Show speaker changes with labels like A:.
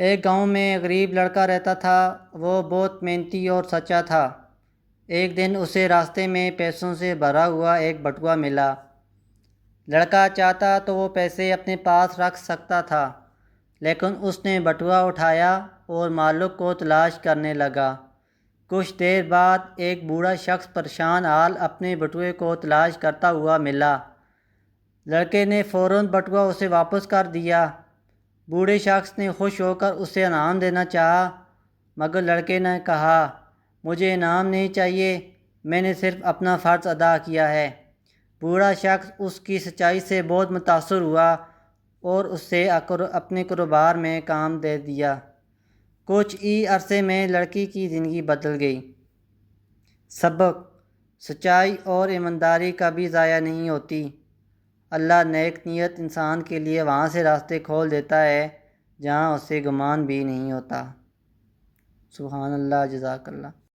A: ایک گاؤں میں غریب لڑکا رہتا تھا۔ وہ بہت محنتی اور سچا تھا۔ ایک دن اسے راستے میں پیسوں سے بھرا ہوا ایک بٹوا ملا۔ لڑکا چاہتا تو وہ پیسے اپنے پاس رکھ سکتا تھا، لیکن اس نے بٹوا اٹھایا اور مالک کو تلاش کرنے لگا۔ کچھ دیر بعد ایک بوڑھا شخص پریشان حال اپنے بٹوے کو تلاش کرتا ہوا ملا۔ لڑکے نے فوراً بٹوا اسے واپس کر دیا۔ بوڑھے شخص نے خوش ہو کر اسے انعام دینا چاہا، مگر لڑکے نے کہا، مجھے انعام نہیں چاہیے، میں نے صرف اپنا فرض ادا کیا ہے۔ بوڑھا شخص اس کی سچائی سے بہت متاثر ہوا اور اسے اپنے کاروبار میں کام دے دیا۔ کچھ ہی عرصے میں لڑکی کی زندگی بدل گئی۔ سبق: سچائی اور ایمانداری کبھی ضائع نہیں ہوتی۔ اللہ نیک نیت انسان کے لیے وہاں سے راستے کھول دیتا ہے جہاں اسے گمان بھی نہیں ہوتا۔ سبحان اللہ، جزاک اللہ۔